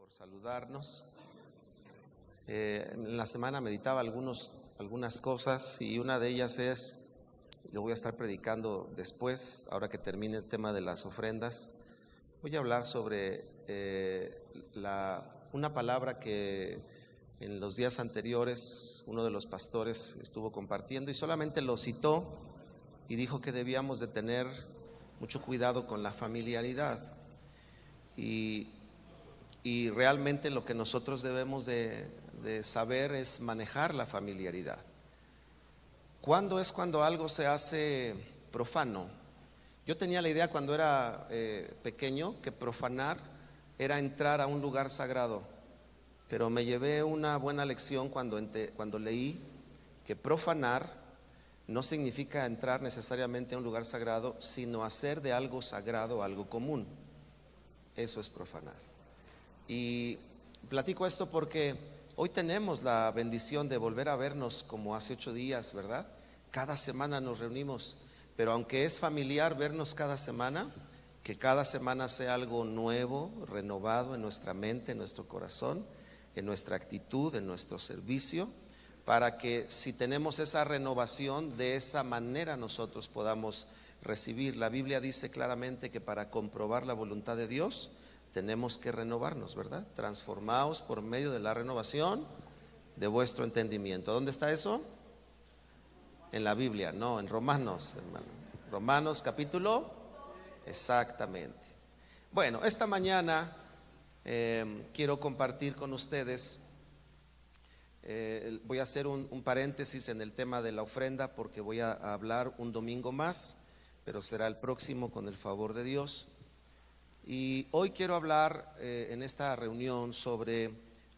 por saludarnos. En la semana meditaba algunas cosas y una de ellas es, yo voy a estar predicando después, ahora que termine el tema de las ofrendas, voy a hablar sobre una palabra que en los días anteriores uno de los pastores estuvo compartiendo y solamente lo citó y dijo que debíamos de tener mucho cuidado con la familiaridad y realmente lo que nosotros debemos de saber es manejar la familiaridad. ¿Cuándo es cuando algo se hace profano? Yo tenía la idea cuando era pequeño que profanar era entrar a un lugar sagrado, pero me llevé una buena lección cuando leí que profanar no significa entrar necesariamente a un lugar sagrado, sino hacer de algo sagrado algo común. Eso es profanar. Y platico esto porque hoy tenemos la bendición de volver a vernos como hace 8 días, ¿verdad? Cada semana nos reunimos, pero aunque es familiar vernos cada semana, que cada semana sea algo nuevo, renovado en nuestra mente, en nuestro corazón, en nuestra actitud, en nuestro servicio, para que si tenemos esa renovación, de esa manera nosotros podamos recibir. La Biblia dice claramente que para comprobar la voluntad de Dios tenemos que renovarnos, ¿verdad? Transformaos por medio de la renovación de vuestro entendimiento. ¿Dónde está eso? En la Biblia, no, en Romanos, hermano. Romanos capítulo, exactamente. Bueno, esta mañana quiero compartir con ustedes, voy a hacer un paréntesis en el tema de la ofrenda porque voy a hablar un domingo más, pero será el próximo con el favor de Dios. Y hoy quiero hablar en esta reunión sobre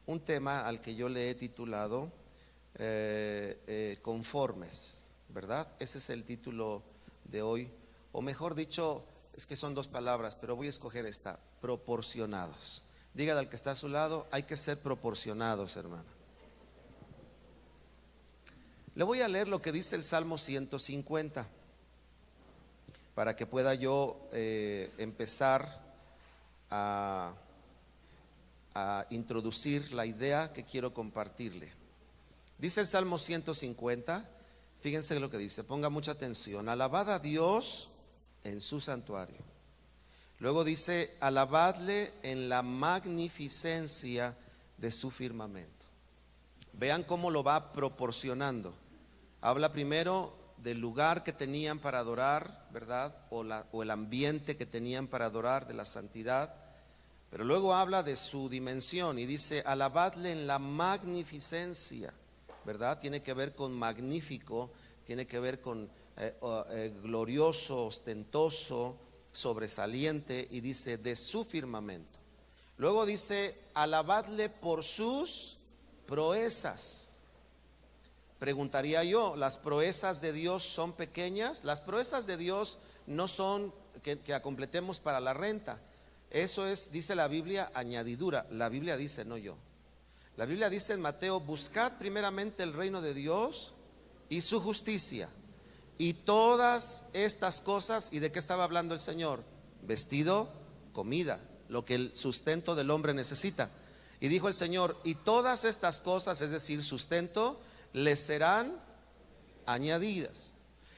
un tema al que yo le he titulado conformes, ¿verdad? Ese es el título de hoy, o mejor dicho, es que son 2 palabras, pero voy a escoger esta: proporcionados. Dígale al que está a su lado, hay que ser proporcionados, hermano. Le voy a leer lo que dice el Salmo 150 para que pueda yo empezar a introducir la idea que quiero compartirle. Dice el Salmo 150, fíjense lo que dice, ponga mucha atención: alabad a Dios en su santuario. Luego dice, alabadle en la magnificencia de su firmamento. Vean cómo lo va proporcionando. Habla primero del lugar que tenían para adorar, ¿verdad? O el ambiente que tenían para adorar, de la santidad. Pero luego habla de su dimensión y dice, alabadle en la magnificencia, ¿verdad? Tiene que ver con magnífico, tiene que ver con glorioso, ostentoso, sobresaliente, y dice de su firmamento. Luego dice, alabadle por sus proezas. Preguntaría yo, ¿las proezas de Dios son pequeñas? Las proezas de Dios no son que completemos para la renta. Eso es, dice la Biblia, añadidura. La Biblia dice, no yo. La Biblia dice en Mateo, buscad primeramente el reino de Dios y su justicia, y todas estas cosas. ¿Y de qué estaba hablando el Señor? Vestido, comida, lo que el sustento del hombre necesita. Y dijo el Señor, y todas estas cosas, es decir, sustento, les serán añadidas.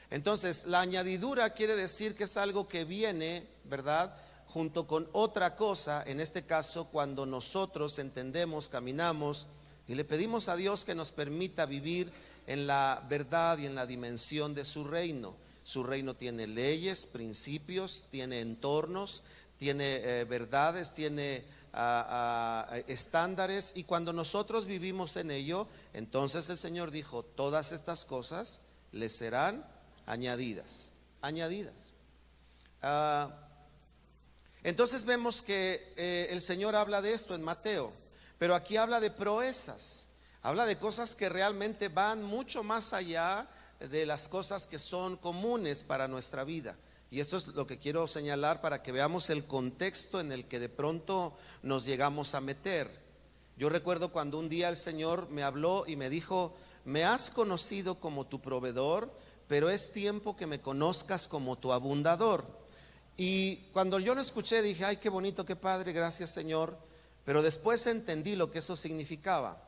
Entonces, la añadidura quiere decir que es algo que viene, ¿verdad?, junto con otra cosa. En este caso, cuando nosotros entendemos, caminamos y le pedimos a Dios que nos permita vivir en la verdad y en la dimensión de su reino. Su reino tiene leyes, principios, tiene entornos, tiene verdades, tiene estándares, y cuando nosotros vivimos en ello, entonces el Señor dijo, todas estas cosas les serán añadidas. Entonces vemos que el Señor habla de esto en Mateo, pero aquí habla de proezas, habla de cosas que realmente van mucho más allá de las cosas que son comunes para nuestra vida. Y esto es lo que quiero señalar para que veamos el contexto en el que de pronto nos llegamos a meter. Yo recuerdo cuando un día el Señor me habló y me dijo, me has conocido como tu proveedor, pero es tiempo que me conozcas como tu abundador. Y cuando yo lo escuché dije, ay, qué bonito, qué padre, gracias Señor. Pero después entendí lo que eso significaba.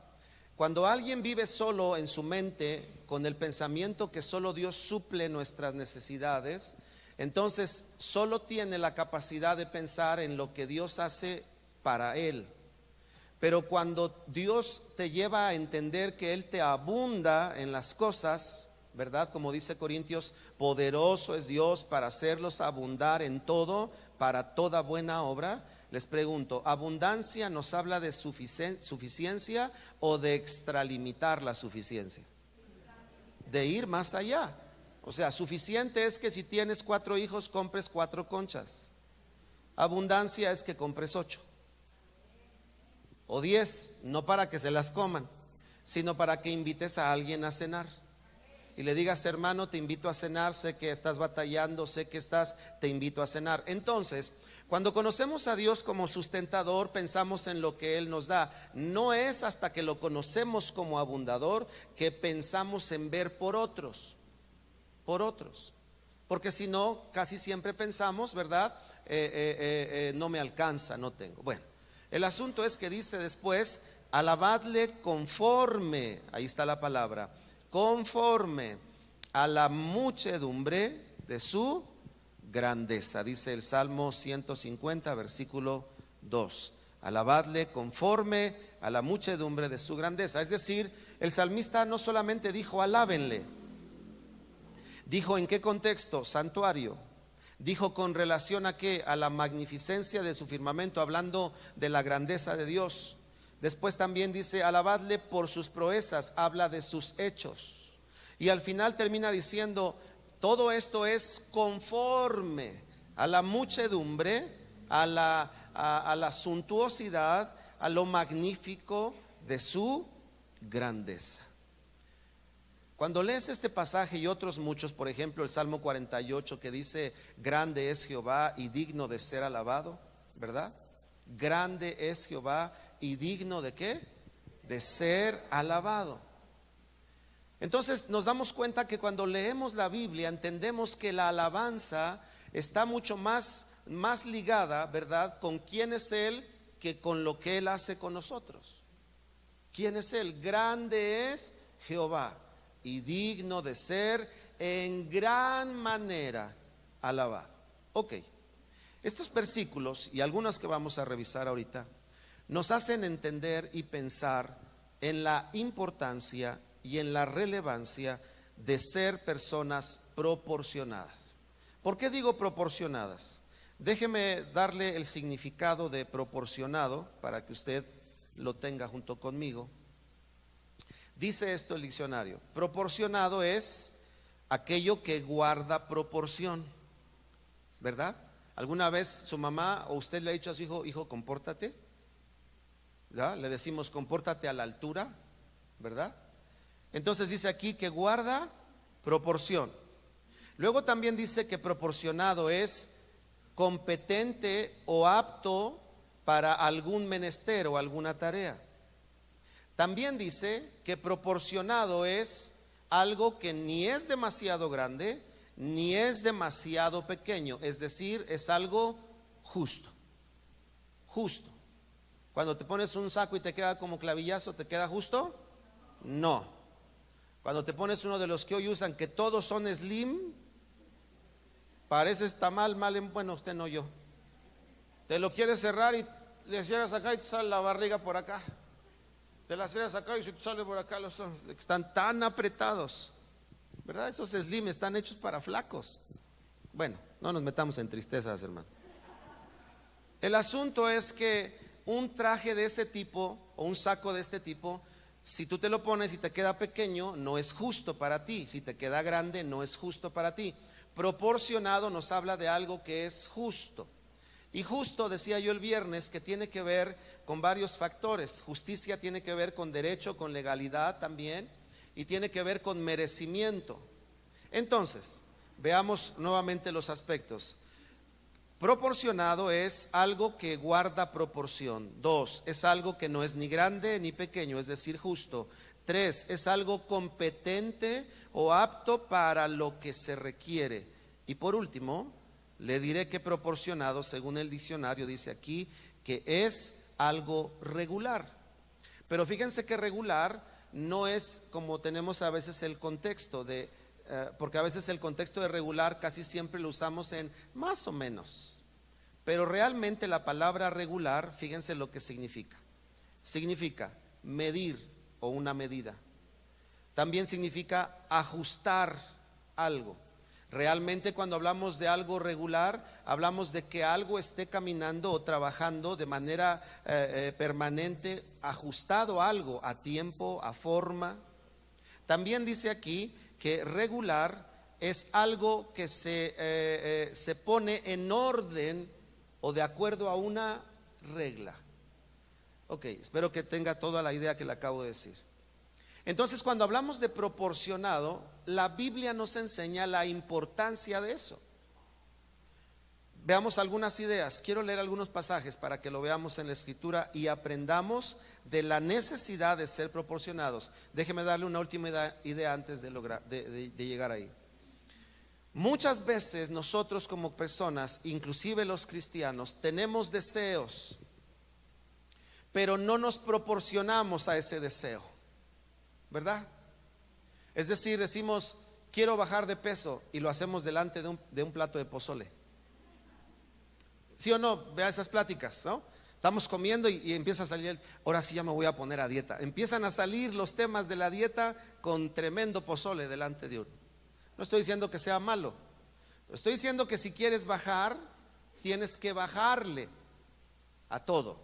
Cuando alguien vive solo en su mente, con el pensamiento que solo Dios suple nuestras necesidades, entonces solo tiene la capacidad de pensar en lo que Dios hace para él. Pero cuando Dios te lleva a entender que Él te abunda en las cosas, ¿verdad? Como dice Corintios, poderoso es Dios para hacerlos abundar en todo, para toda buena obra. Les pregunto, ¿abundancia nos habla de suficiencia o de extralimitar la suficiencia? De ir más allá. O sea, suficiente es que si tienes 4 hijos, compres 4 conchas. Abundancia es que compres 8 o 10, no para que se las coman, sino para que invites a alguien a cenar y le digas: hermano, te invito a cenar, sé que estás batallando, sé que te invito a cenar. Entonces, cuando conocemos a Dios como sustentador, pensamos en lo que Él nos da. No es hasta que lo conocemos como abundador que pensamos en ver por otros, porque si no, casi siempre pensamos, ¿verdad? No me alcanza, no tengo. Bueno, el asunto es que dice después: alabadle conforme, ahí está la palabra, conforme a la muchedumbre de su grandeza. Dice el Salmo 150, versículo 2. Alabadle conforme a la muchedumbre de su grandeza. Es decir, el salmista no solamente dijo alábenle, dijo en qué contexto: santuario. Dijo con relación a qué: a la magnificencia de su firmamento, hablando de la grandeza de Dios. Después también dice: alabadle por sus proezas, habla de sus hechos. Y al final termina diciendo: todo esto es conforme a la muchedumbre, a la suntuosidad, a lo magnífico de su grandeza. Cuando lees este pasaje y otros muchos, por ejemplo el Salmo 48, que dice: grande es Jehová y digno de ser alabado, ¿verdad? Grande es Jehová y digno de ¿qué? De ser alabado. Entonces nos damos cuenta que cuando leemos la Biblia entendemos que la alabanza está mucho más ligada, ¿verdad?, con quién es Él que con lo que Él hace con nosotros. ¿Quién es Él? Grande es Jehová y digno de ser en gran manera alabado. Ok, estos versículos y algunos que vamos a revisar ahorita nos hacen entender y pensar en la importancia y en la relevancia de ser personas proporcionadas. ¿Por qué digo proporcionadas? Déjeme darle el significado de proporcionado para que usted lo tenga junto conmigo. Dice esto el diccionario: proporcionado es aquello que guarda proporción, ¿verdad? ¿Alguna vez su mamá o usted le ha dicho a su hijo: hijo, compórtate? ¿Ya? Le decimos: compórtate a la altura, ¿verdad? Entonces dice aquí que guarda proporción. Luego también dice que proporcionado es competente o apto para algún menester o alguna tarea. También dice que proporcionado es algo que ni es demasiado grande ni es demasiado pequeño, es decir, es algo justo. Justo. Cuando te pones un saco y te queda como clavillazo, ¿te queda justo? No. Cuando te pones uno de los que hoy usan, que todos son slim, pareces tamal, bueno, usted no, yo. Te lo quieres cerrar y le cierras acá y te sale la barriga por acá. Te la cierras acá y se te sale por acá los ojos. Están tan apretados, ¿verdad? Esos slim están hechos para flacos. Bueno, no nos metamos en tristezas, hermano. El asunto es que un traje de ese tipo o un saco de este tipo, si tú te lo pones y te queda pequeño, no es justo para ti. Si te queda grande, no es justo para ti. Proporcionado nos habla de algo que es justo. Y justo, decía yo el viernes, que tiene que ver con varios factores. Justicia tiene que ver con derecho, con legalidad también, y tiene que ver con merecimiento. Entonces, veamos nuevamente los aspectos. Proporcionado es algo que guarda proporción. 2, es algo que no es ni grande ni pequeño, es decir, justo. 3, es algo competente o apto para lo que se requiere. Y por último, le diré que proporcionado, según el diccionario, dice aquí que es algo regular. Pero fíjense que regular no es como tenemos a veces el contexto de, porque a veces el contexto de regular casi siempre lo usamos en más o menos. Pero realmente la palabra regular, fíjense lo que significa. Significa medir o una medida. También significa ajustar algo. Realmente cuando hablamos de algo regular, hablamos de que algo esté caminando o trabajando de manera permanente, ajustado a algo, a tiempo, a forma. También dice aquí que regular es algo que se pone en orden o de acuerdo a una regla. Ok, espero que tenga toda la idea que le acabo de decir. Entonces, cuando hablamos de proporcionado, la Biblia nos enseña la importancia de eso. Veamos algunas ideas. Quiero leer algunos pasajes para que lo veamos en la Escritura y aprendamos de la necesidad de ser proporcionados. Déjeme darle una última idea antes de llegar ahí. Muchas veces nosotros como personas, inclusive los cristianos, tenemos deseos, pero no nos proporcionamos a ese deseo, ¿verdad? Es decir, decimos, quiero bajar de peso y lo hacemos delante de un plato de pozole. ¿Sí o no? Vea esas pláticas, ¿no? Estamos comiendo y empieza a salir, ahora sí ya me voy a poner a dieta. Empiezan a salir los temas de la dieta con tremendo pozole delante de uno. No estoy diciendo que sea malo, estoy diciendo que si quieres bajar, tienes que bajarle a todo.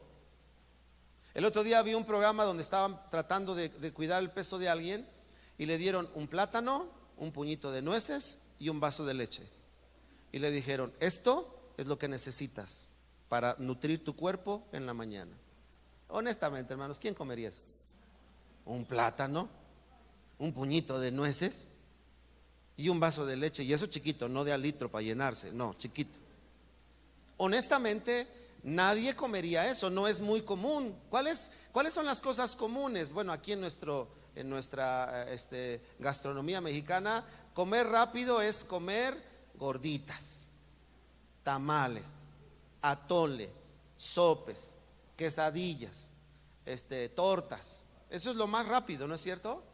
El otro día vi un programa donde estaban tratando de cuidar el peso de alguien y le dieron un plátano, un puñito de nueces y un vaso de leche. Y le dijeron, esto es lo que necesitas para nutrir tu cuerpo en la mañana. Honestamente, hermanos, ¿quién comería eso? Un plátano, un puñito de nueces y un vaso de leche, y eso chiquito, no de al litro para llenarse, no, chiquito. Honestamente, nadie comería eso, no es muy común. ¿Cuáles son las cosas comunes? Bueno, aquí en nuestra gastronomía mexicana, comer rápido es comer gorditas, tamales, atole, sopes, quesadillas, tortas. Eso es lo más rápido, ¿no es cierto?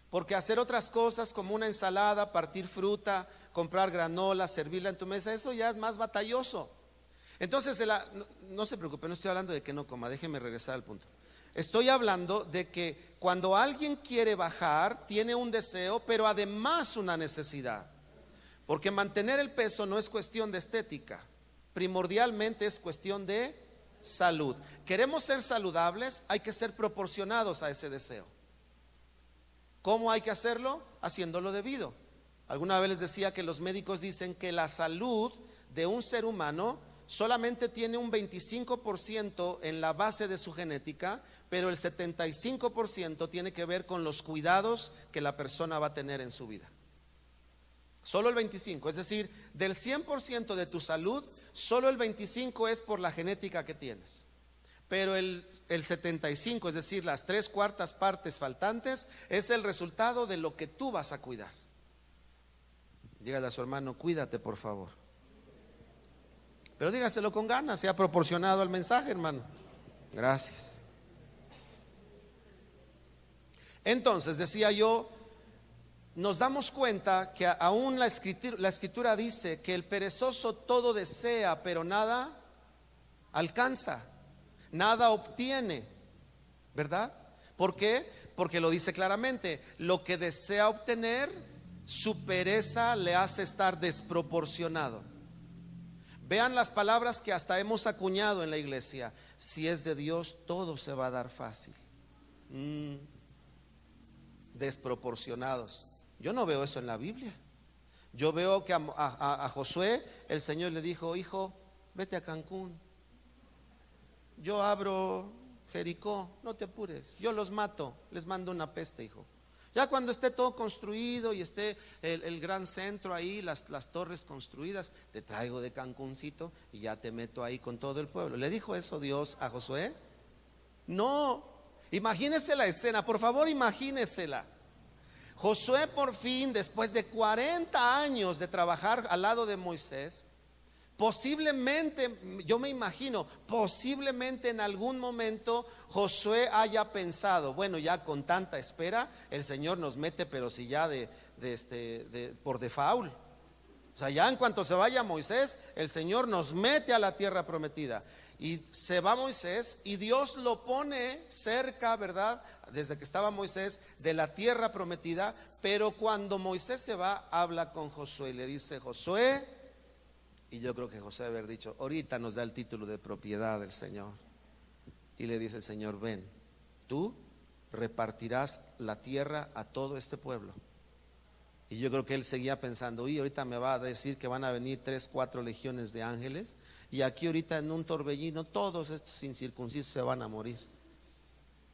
Porque hacer otras cosas como una ensalada, partir fruta, comprar granola, servirla en tu mesa, eso ya es más batalloso. Entonces, no se preocupe, no estoy hablando de que no coma, déjeme regresar al punto. Estoy hablando de que cuando alguien quiere bajar, tiene un deseo, pero además una necesidad. Porque mantener el peso no es cuestión de estética, primordialmente es cuestión de salud. Queremos ser saludables, hay que ser proporcionados a ese deseo. ¿Cómo hay que hacerlo? Haciéndolo debido. Alguna vez les decía que los médicos dicen que la salud de un ser humano solamente tiene un 25% en la base de su genética, pero el 75% tiene que ver con los cuidados que la persona va a tener en su vida. Solo el 25%, es decir, del 100% de tu salud, solo el 25% es por la genética que tienes. Pero el 75%, es decir, las 3/4 partes faltantes, es el resultado de lo que tú vas a cuidar. Dígale a su hermano, cuídate por favor. Pero dígaselo con ganas, sea proporcionado al mensaje, hermano. Gracias. Entonces, decía yo, nos damos cuenta que aún la escritura dice que el perezoso todo desea, pero nada alcanza, nada obtiene, ¿verdad? ¿Por qué? Porque lo dice claramente, lo que desea obtener, su pereza le hace estar desproporcionado. Vean las palabras que hasta hemos acuñado en la iglesia. Si es de Dios, todo se va a dar fácil. Desproporcionados. Yo no veo eso en la Biblia. Yo veo que a Josué el Señor le dijo, hijo, vete a Cancún. Yo abro Jericó, no te apures, yo los mato, les mando una peste, hijo. Ya cuando esté todo construido y esté el gran centro ahí, las torres construidas, te traigo de Cancuncito y ya te meto ahí con todo el pueblo. ¿Le dijo eso Dios a Josué? No. Imagínese la escena, por favor, imagínesela. Josué por fin, después de 40 años de trabajar al lado de Moisés, Posiblemente, yo me imagino, posiblemente en algún momento Josué haya pensado, bueno, ya con tanta espera, el Señor nos mete, pero si ya por default. O sea, ya en cuanto se vaya Moisés, el Señor nos mete a la tierra prometida. Y se va Moisés y Dios lo pone cerca, ¿verdad? Desde que estaba Moisés, de la tierra prometida. Pero cuando Moisés se va, habla con Josué y le dice: Josué, y yo creo que Josué debe haber dicho: ahorita nos da el título de propiedad del Señor. Y le dice el Señor: ven, tú repartirás la tierra a todo este pueblo. Y yo creo que él seguía pensando: y ahorita me va a decir que van a venir 3, 4 legiones de ángeles, y aquí ahorita en un torbellino todos estos incircuncisos se van a morir.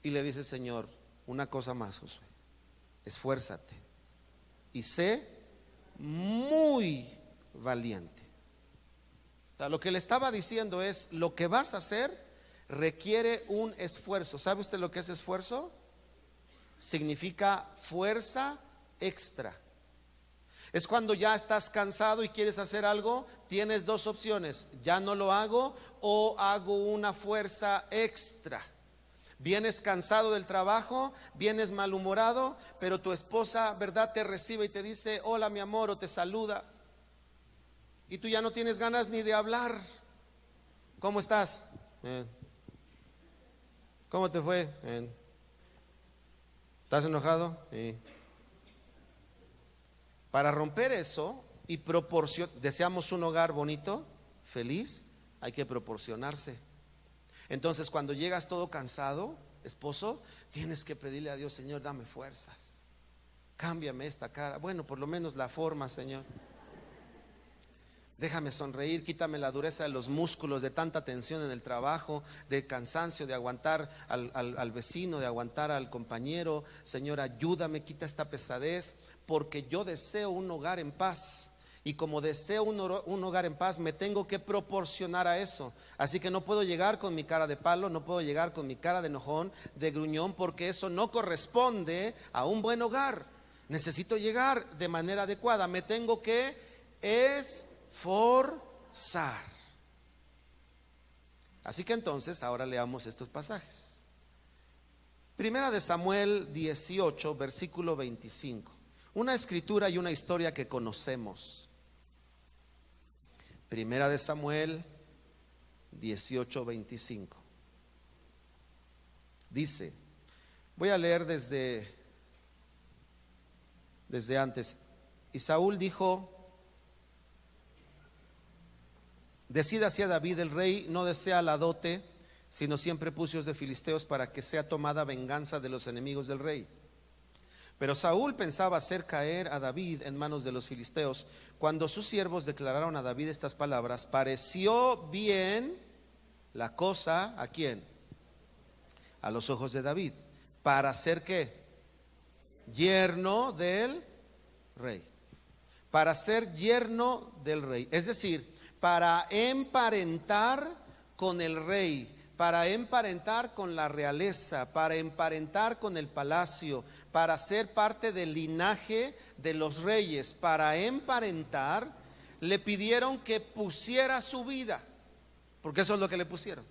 Y le dice el Señor: una cosa más, Josué, esfuérzate y sé muy valiente. O sea, lo que le estaba diciendo es: lo que vas a hacer requiere un esfuerzo. ¿Sabe usted lo que es esfuerzo? Significa fuerza extra. Es cuando ya estás cansado y quieres hacer algo, tienes dos opciones: ya no lo hago o hago una fuerza extra. Vienes cansado del trabajo, vienes malhumorado, pero tu esposa, ¿verdad?, te recibe y te dice: hola mi amor, o te saluda, y tú ya no tienes ganas ni de hablar. ¿Cómo estás? ¿Cómo te fue? ¿Estás enojado? Sí. Para romper eso y deseamos un hogar bonito, feliz, hay que proporcionarse. Entonces, cuando llegas todo cansado, esposo, tienes que pedirle a Dios: Señor, dame fuerzas, cámbiame esta cara, bueno, por lo menos la forma, Señor. Déjame sonreír, quítame la dureza de los músculos de tanta tensión en el trabajo, de cansancio, de aguantar al vecino, de aguantar al compañero. Señor, ayúdame, quita esta pesadez, porque yo deseo un hogar en paz. Y como deseo un hogar en paz, me tengo que proporcionar a eso. Así que no puedo llegar con mi cara de palo, no puedo llegar con mi cara de enojón, de gruñón, porque eso no corresponde a un buen hogar. Necesito llegar de manera adecuada, me tengo que esforzar. Así que entonces ahora leamos estos pasajes. Primera de Samuel 18, versículo 25. Una escritura y una historia que conocemos. Primera de Samuel 18, 25. Dice, voy a leer desde antes. Y Saúl dijo: decida hacia David el rey, no desea la dote, sino siempre pucios de filisteos, para que sea tomada venganza de los enemigos del rey. Pero Saúl pensaba hacer caer a David en manos de los filisteos. Cuando sus siervos declararon a David estas palabras, pareció bien la cosa, ¿a quién? A los ojos de David. ¿Para ser qué? Yerno del rey. Para ser yerno del rey. Es decir, para emparentar con el rey, para emparentar con la realeza, para emparentar con el palacio, para ser parte del linaje de los reyes, para emparentar, le pidieron que pusiera su vida, porque eso es lo que le pusieron.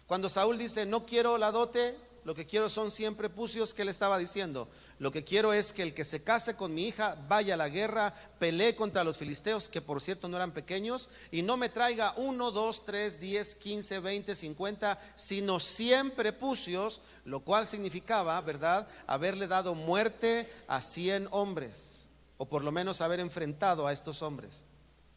Cuando Saúl dice: no quiero la dote, lo que quiero son siempre pucios, ¿qué le estaba diciendo? Lo que quiero es que el que se case con mi hija vaya a la guerra, pelee contra los filisteos, que por cierto no eran pequeños, y no me traiga 1, 2, 3, 10, 15, 20, 50, sino siempre pucios, lo cual significaba, ¿verdad?, haberle dado muerte a 100 hombres, o por lo menos haber enfrentado a estos hombres.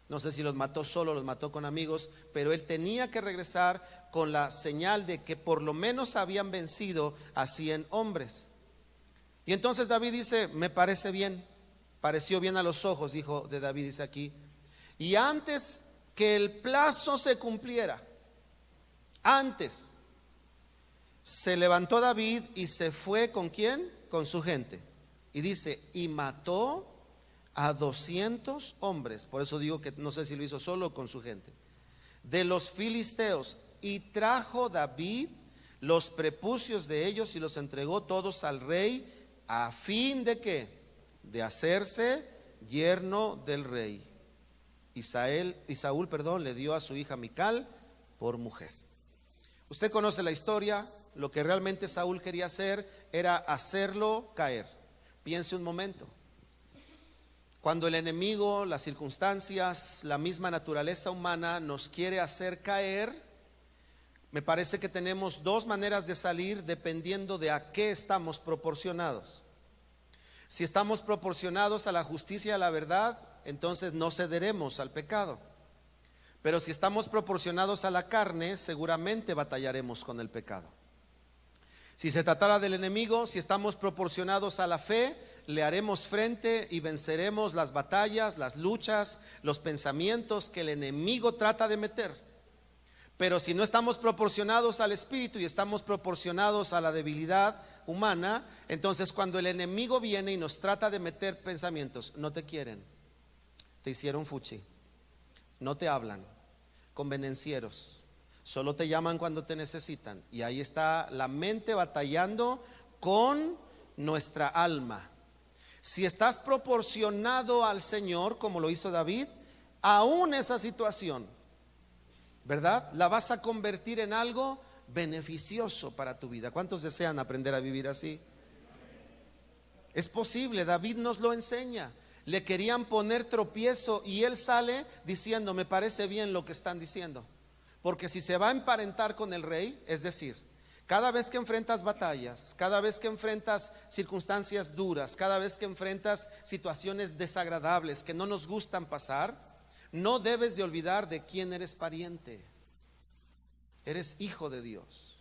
No sé si los mató solo, los mató con amigos, pero él tenía que regresar con la señal de que por lo menos habían vencido a 100 hombres. Y entonces David dice: me parece bien, pareció bien a los ojos, dijo de David, dice aquí. Y antes que el plazo se cumpliera, antes, se levantó David y se fue ¿con quién? Con su gente. Y dice: y mató a 200 hombres. Por eso digo que no sé si lo hizo solo o con su gente, de los filisteos. Y trajo David los prepucios de ellos y los entregó todos al rey, a fin de ¿qué? De hacerse yerno del rey. y Saúl, le dio a su hija Mical por mujer. Usted conoce la historia. Lo que realmente Saúl quería hacer era hacerlo caer. Piense un momento. Cuando el enemigo, las circunstancias, la misma naturaleza humana nos quiere hacer caer, me parece que tenemos dos maneras de salir dependiendo de a qué estamos proporcionados. Si estamos proporcionados a la justicia y a la verdad, entonces no cederemos al pecado. Pero si estamos proporcionados a la carne, seguramente batallaremos con el pecado. Si se tratara del enemigo, si estamos proporcionados a la fe, le haremos frente y venceremos las batallas, las luchas, los pensamientos que el enemigo trata de meter. Pero si no estamos proporcionados al espíritu y estamos proporcionados a la debilidad humana, entonces cuando el enemigo viene y nos trata de meter pensamientos, no te quieren, te hicieron fuchi, no te hablan, convenencieros, solo te llaman cuando te necesitan. Y ahí está la mente batallando con nuestra alma. Si estás proporcionado al Señor, como lo hizo David, aún esa situación, ¿verdad?, la vas a convertir en algo beneficioso para tu vida. ¿Cuántos desean aprender a vivir así? Es posible, David nos lo enseña. Le querían poner tropiezo y él sale diciendo: me parece bien lo que están diciendo. Porque si se va a emparentar con el rey, es decir, cada vez que enfrentas batallas, cada vez que enfrentas circunstancias duras, cada vez que enfrentas situaciones desagradables que no nos gustan pasar, no debes de olvidar de quién eres pariente. Eres hijo de Dios.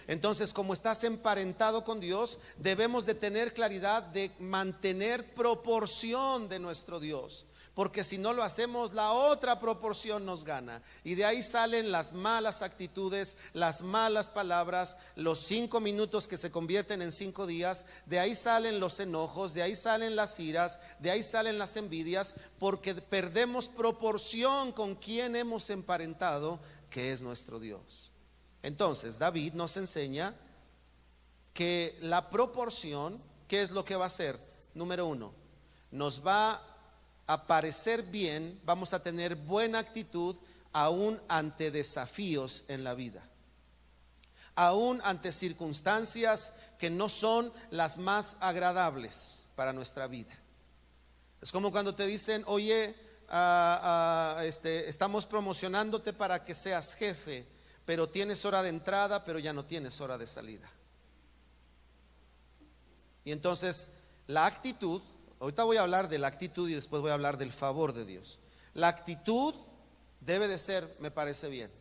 Entonces, como estás emparentado con Dios, debemos de tener claridad de mantener proporción de nuestro Dios. Porque si no lo hacemos, la otra proporción nos gana. Y de ahí salen las malas actitudes, las malas palabras, los 5 minutos que se convierten en 5 días. De ahí salen los enojos, de ahí salen las iras, de ahí salen las envidias. Porque perdemos proporción con quien hemos emparentado, que es nuestro Dios. Entonces David nos enseña que la proporción, ¿qué es lo que va a hacer? Número 1, nos va a parecer bien, vamos a tener buena actitud aún ante desafíos en la vida, aún ante circunstancias que no son las más agradables para nuestra vida. Es como cuando te dicen: oye, estamos promocionándote para que seas jefe, pero tienes hora de entrada, pero ya no tienes hora de salida. Y entonces la actitud, ahorita voy a hablar de la actitud y después voy a hablar del favor de Dios. La actitud debe de ser: me parece bien,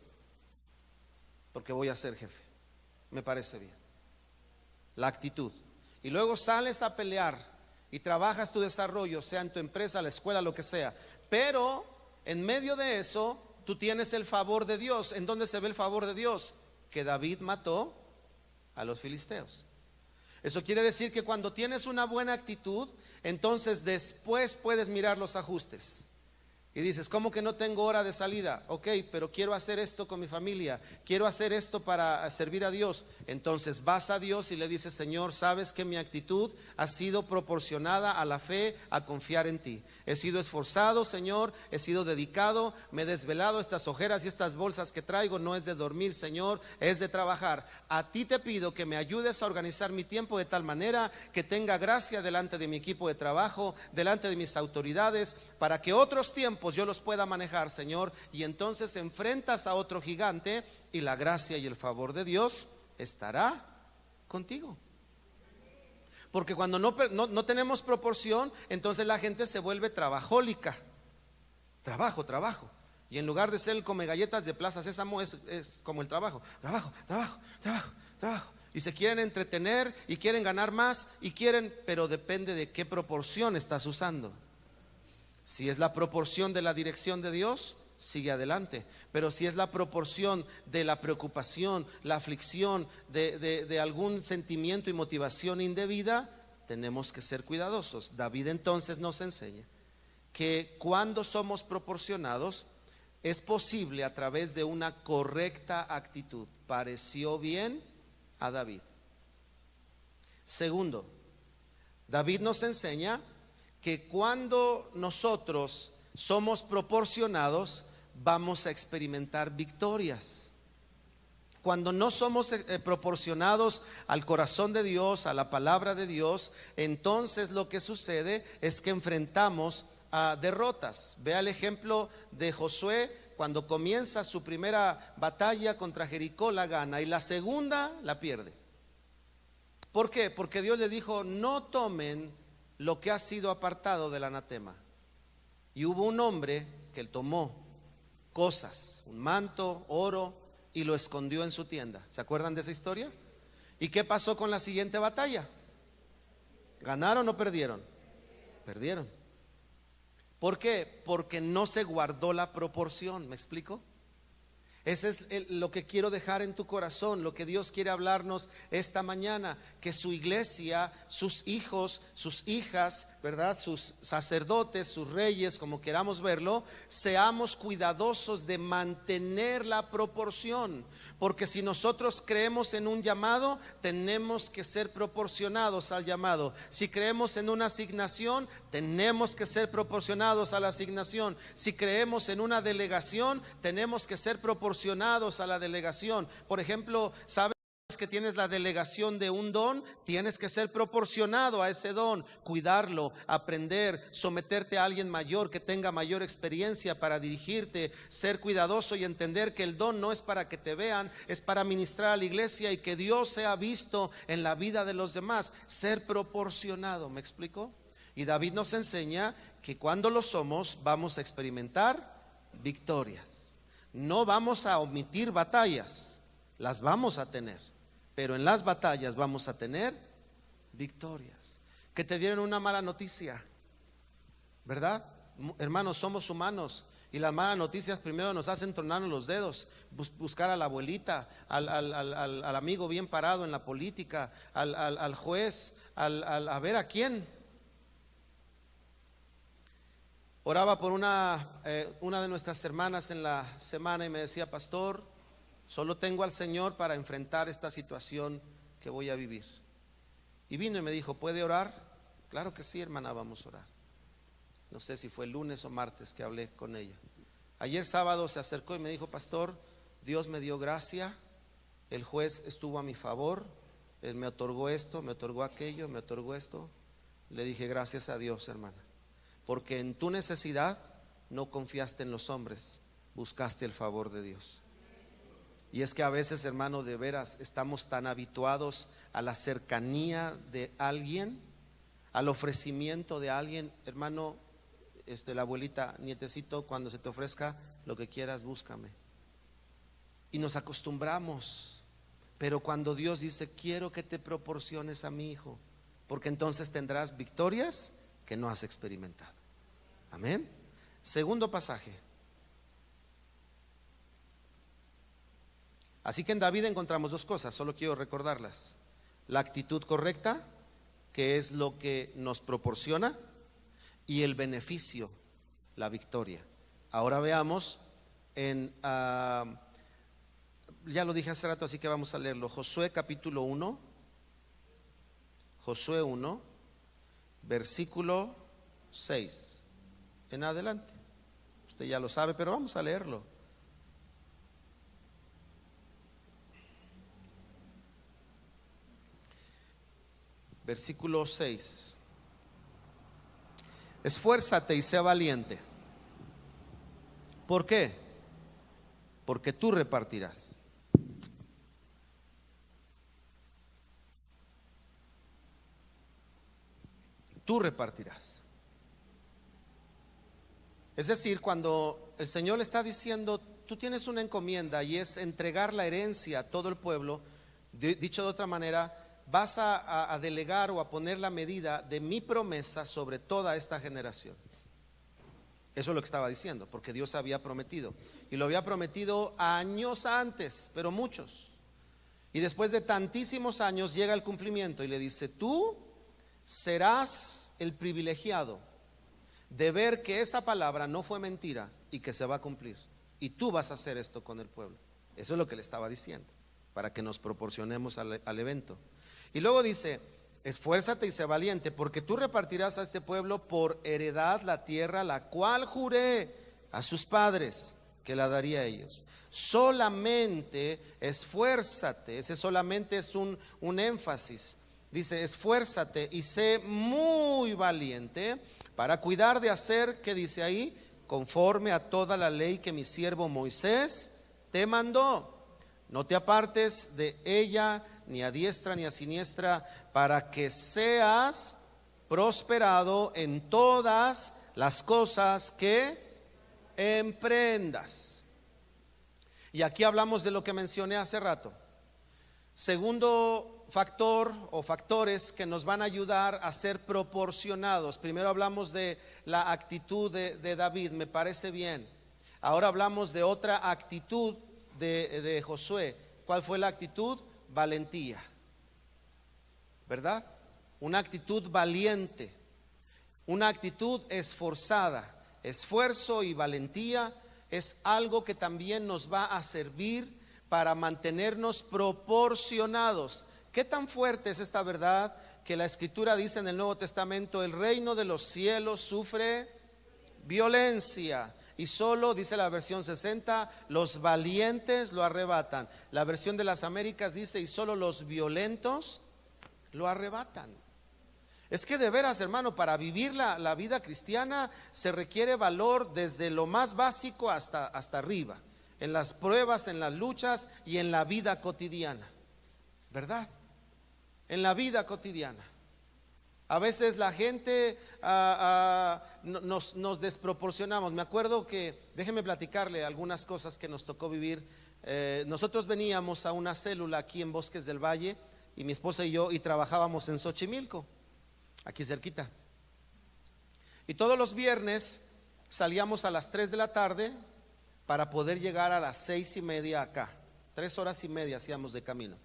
porque voy a ser jefe, me parece bien. La actitud. Y luego sales a pelear y trabajas tu desarrollo, sea en tu empresa, la escuela, lo que sea. Pero en medio de eso, tú tienes el favor de Dios. ¿En dónde se ve el favor de Dios? Que David mató a los filisteos. Eso quiere decir que cuando tienes una buena actitud, entonces después puedes mirar los ajustes. Y dices: ¿cómo que no tengo hora de salida? Ok, pero quiero hacer esto con mi familia, quiero hacer esto para servir a Dios. Entonces vas a Dios y le dices: Señor, sabes que mi actitud ha sido proporcionada a la fe, a confiar en ti. He sido esforzado, Señor, he sido dedicado, me he desvelado. Estas ojeras y estas bolsas que traigo no es de dormir, Señor, es de trabajar. A ti te pido que me ayudes a organizar mi tiempo de tal manera que tenga gracia delante de mi equipo de trabajo, delante de mis autoridades, para que otros tiempos yo los pueda manejar, Señor. Y entonces enfrentas a otro gigante y la gracia y el favor de Dios estará contigo. Porque cuando no tenemos proporción, entonces la gente se vuelve trabajólica. Trabajo. Y en lugar de ser el come galletas de Plaza Sésamo, es como el trabajo. Y se quieren entretener y quieren ganar más y quieren, pero depende de qué proporción estás usando. Si es la proporción de la dirección de Dios, sigue adelante. Pero si es la proporción de la preocupación, la aflicción, de algún sentimiento y motivación indebida, tenemos que ser cuidadosos. David entonces nos enseña que cuando somos proporcionados, es posible a través de una correcta actitud. Pareció bien a David. Segundo, David nos enseña que cuando nosotros somos proporcionados, vamos a experimentar victorias. Cuando no somos proporcionados al corazón de Dios, a la palabra de Dios, entonces lo que sucede es que enfrentamos a derrotas. Vea el ejemplo de Josué. Cuando comienza su primera batalla contra Jericó, la gana, y la segunda la pierde. ¿Por qué? Porque Dios le dijo: no tomen lo que ha sido apartado del anatema. Y hubo un hombre que tomó cosas, un manto, oro, y lo escondió en su tienda. ¿Se acuerdan de esa historia? ¿Y qué pasó con la siguiente batalla? ¿Ganaron o perdieron? Perdieron. ¿Por qué? Porque no se guardó la proporción. ¿Me explico? Ese es lo que quiero dejar en tu corazón, lo que Dios quiere hablarnos esta mañana, que su iglesia, sus hijos, sus hijas, ¿verdad? Sus sacerdotes, sus reyes, como queramos verlo, seamos cuidadosos de mantener la proporción, porque si nosotros creemos en un llamado, tenemos que ser proporcionados al llamado. Si creemos en una asignación, tenemos que ser proporcionados a la asignación. Si creemos en una delegación, tenemos que ser proporcionados a la delegación. Por ejemplo, ¿sabes que tienes la delegación de un don? Tienes que ser proporcionado a ese don, cuidarlo, aprender, someterte a alguien mayor que tenga mayor experiencia para dirigirte, ser cuidadoso y entender que el don no es para que te vean, es para ministrar a la iglesia y que Dios sea visto en la vida de los demás. Ser proporcionado, ¿me explico? Y David nos enseña que cuando lo somos vamos a experimentar victorias. No vamos a omitir batallas, las vamos a tener, pero en las batallas vamos a tener victorias. Que te dieron una mala noticia, ¿verdad? Hermanos, somos humanos y las malas noticias primero nos hacen tronarnos los dedos, buscar a la abuelita, al amigo bien parado en la política, al juez, a ver a quién. Oraba por una de nuestras hermanas en la semana y me decía: pastor, solo tengo al Señor para enfrentar esta situación que voy a vivir. Y vino y me dijo: ¿puede orar? Claro que sí, hermana, vamos a orar. No sé si fue el lunes o martes que hablé con ella. Ayer sábado se acercó y me dijo: pastor, Dios me dio gracia, el juez estuvo a mi favor, él me otorgó esto, me otorgó aquello, me otorgó esto. Le dije: gracias a Dios, hermana, porque en tu necesidad no confiaste en los hombres, buscaste el favor de Dios. Y es que a veces, hermano, de veras estamos tan habituados a la cercanía de alguien, al ofrecimiento de alguien. Hermano, la abuelita: nietecito, cuando se te ofrezca lo que quieras, búscame. Y nos acostumbramos. Pero cuando Dios dice: quiero que te proporciones a mi hijo, porque entonces tendrás victorias que no has experimentado. Amén. Segundo pasaje. Así que en David encontramos dos cosas, solo quiero recordarlas: la actitud correcta, que es lo que nos proporciona, y el beneficio, la victoria. Ahora veamos ya lo dije hace rato, así que vamos a leerlo. Josué capítulo 1, Josué 1, versículo 6 en adelante. Usted ya lo sabe, pero vamos a leerlo. Versículo 6. Esfuérzate y sea valiente. ¿Por qué? Porque tú repartirás. Tú repartirás. Es decir, cuando el Señor le está diciendo: tú tienes una encomienda y es entregar la herencia a todo el pueblo, dicho de otra manera, vas a delegar o a poner la medida de mi promesa sobre toda esta generación. Eso es lo que estaba diciendo, porque Dios había prometido, y lo había prometido años antes, pero muchos. Y después de tantísimos años llega el cumplimiento y le dice: tú serás el privilegiado de ver que esa palabra no fue mentira y que se va a cumplir, y tú vas a hacer esto con el pueblo. Eso es lo que le estaba diciendo, para que nos proporcionemos al evento. Y luego dice: Esfuérzate y sé valiente, porque tú repartirás a este pueblo por heredad la tierra, la cual juré a sus padres que la daría a ellos. Solamente esfuérzate, ese solamente es un énfasis. Dice, esfuérzate y sé muy valiente para cuidar de hacer, ¿qué dice ahí? Conforme a toda la ley que mi siervo Moisés te mandó. No te apartes de ella ni a diestra ni a siniestra, para que seas prosperado en todas las cosas que emprendas. Y aquí hablamos de lo que mencioné hace rato. Segundo factor o factores que nos van a ayudar a ser proporcionados. Primero hablamos de la actitud de David, me parece bien. Ahora hablamos de otra actitud de Josué. ¿Cuál fue la actitud? Valentía, ¿verdad? Una actitud valiente, una actitud esforzada. Esfuerzo y valentía es algo que también nos va a servir para mantenernos proporcionados. ¿Qué tan fuerte es esta verdad que la Escritura dice en el Nuevo Testamento? El reino de los cielos sufre violencia, y solo, dice la versión 60, los valientes lo arrebatan. La versión de las Américas dice, y solo los violentos lo arrebatan. Es que de veras, hermano, para vivir la vida cristiana se requiere valor desde lo más básico hasta arriba, en las pruebas, en las luchas y en la vida cotidiana, ¿verdad? En la vida cotidiana. A veces la gente nos desproporcionamos. Me acuerdo que, déjeme platicarle algunas cosas que nos tocó vivir. Nosotros veníamos a una célula aquí en Bosques del Valle, y mi esposa y yo, y trabajábamos en Xochimilco, aquí cerquita. Y todos los viernes salíamos a las 3 de la tarde para poder llegar a las 6:30 acá. 3 horas y media hacíamos de camino.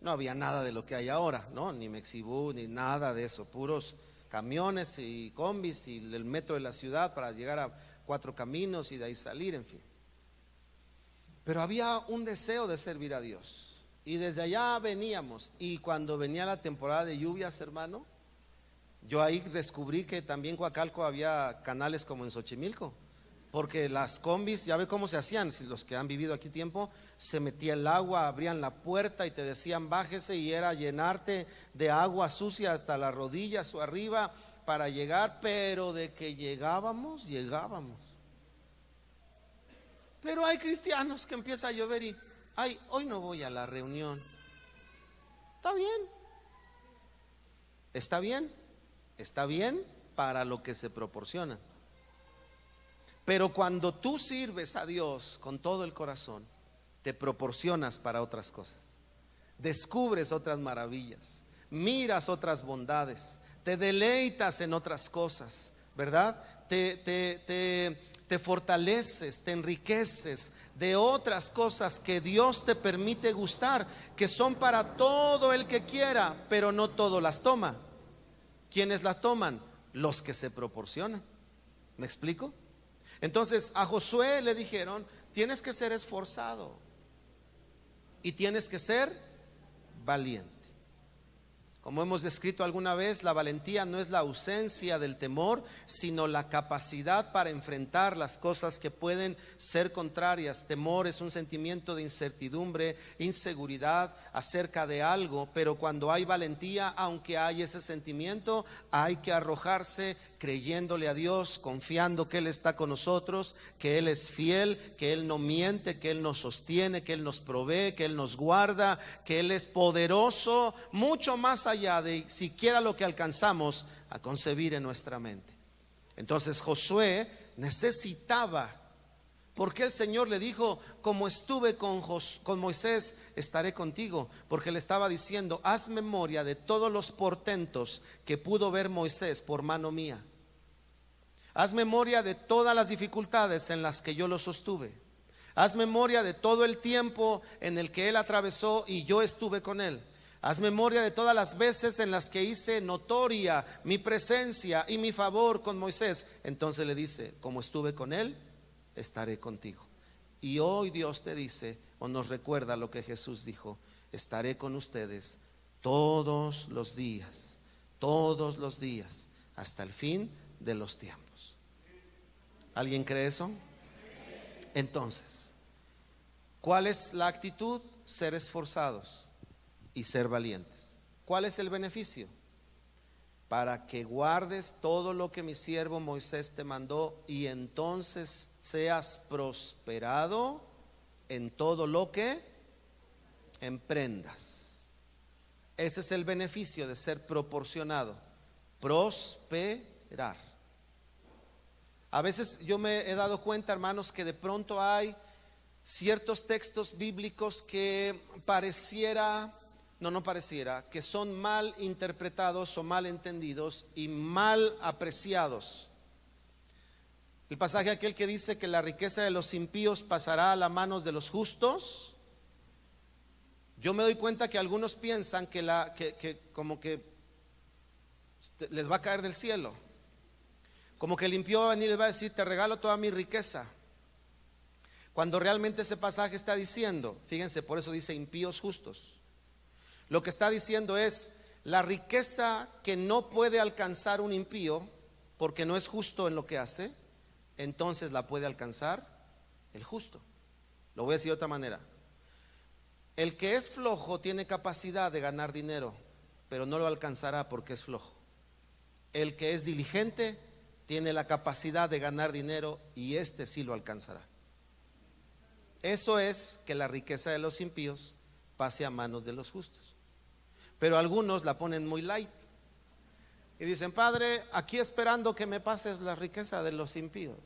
No había nada de lo que hay ahora, ¿no? Ni Mexibú, ni nada de eso. Puros camiones y combis y el metro de la ciudad para llegar a 4 Caminos y de ahí salir, en fin. Pero había un deseo de servir a Dios. Y desde allá veníamos. Y cuando venía la temporada de lluvias, hermano, yo ahí descubrí que también en Coacalco había canales como en Xochimilco. Porque las combis, ya ve cómo se hacían, si los que han vivido aquí tiempo, se metía el agua, abrían la puerta y te decían bájese, y era llenarte de agua sucia hasta las rodillas o arriba para llegar, pero de que llegábamos. Pero hay cristianos que empieza a llover y, ay, hoy no voy a la reunión. Está bien para lo que se proporciona. Pero cuando tú sirves a Dios con todo el corazón, te proporcionas para otras cosas. Descubres otras maravillas, miras otras bondades, te deleitas en otras cosas, ¿verdad? Te fortaleces, te enriqueces de otras cosas que Dios te permite gustar, que son para todo el que quiera, pero no todo las toma. ¿Quiénes las toman? Los que se proporcionan. ¿Me explico? Entonces a Josué le dijeron, tienes que ser esforzado y tienes que ser valiente. Como hemos descrito alguna vez, la valentía no es la ausencia del temor, sino la capacidad para enfrentar las cosas que pueden ser contrarias. Temor es un sentimiento de incertidumbre, inseguridad acerca de algo, pero cuando hay valentía, aunque hay ese sentimiento, hay que arrojarse creyéndole a Dios, confiando que Él está con nosotros, que Él es fiel, que Él no miente, que Él nos sostiene, que Él nos provee, que Él nos guarda, que Él es poderoso, mucho más allá de siquiera lo que alcanzamos a concebir en nuestra mente. Entonces Josué necesitaba, porque el Señor le dijo, como estuve con Moisés, estaré contigo, porque le estaba diciendo, haz memoria de todos los portentos que pudo ver Moisés por mano mía. Haz memoria de todas las dificultades en las que yo lo sostuve. Haz memoria de todo el tiempo en el que él atravesó y yo estuve con él. Haz memoria de todas las veces en las que hice notoria mi presencia y mi favor con Moisés. Entonces le dice, como estuve con él, estaré contigo. Y hoy Dios te dice, o nos recuerda lo que Jesús dijo, estaré con ustedes todos los días todos los días, hasta el fin de los tiempos. ¿Alguien cree eso? Entonces, ¿cuál es la actitud? Ser esforzados y ser valientes. ¿Cuál es el beneficio? Para que guardes todo lo que mi siervo Moisés te mandó, y entonces seas prosperado en todo lo que emprendas. Ese es el beneficio de ser proporcionado, prosperar. A veces yo me he dado cuenta, hermanos, que de pronto hay ciertos textos bíblicos que que son mal interpretados o mal entendidos y mal apreciados. El pasaje aquel que dice que la riqueza de los impíos pasará a las manos de los justos. Yo me doy cuenta que algunos piensan que como que les va a caer del cielo, como que el impío va a venir y les va a decir: te regalo toda mi riqueza, cuando realmente ese pasaje está diciendo, fíjense, por eso dice impíos justos. Lo que está diciendo es: la riqueza que no puede alcanzar un impío porque no es justo en lo que hace, entonces la puede alcanzar el justo. Lo voy a decir de otra manera: el que es flojo tiene capacidad de ganar dinero, pero no lo alcanzará porque es flojo. El que es diligente tiene la capacidad de ganar dinero, y este sí lo alcanzará. Eso es que la riqueza de los impíos pase a manos de los justos. Pero algunos la ponen muy light y dicen: Padre, aquí esperando que me pases la riqueza de los impíos.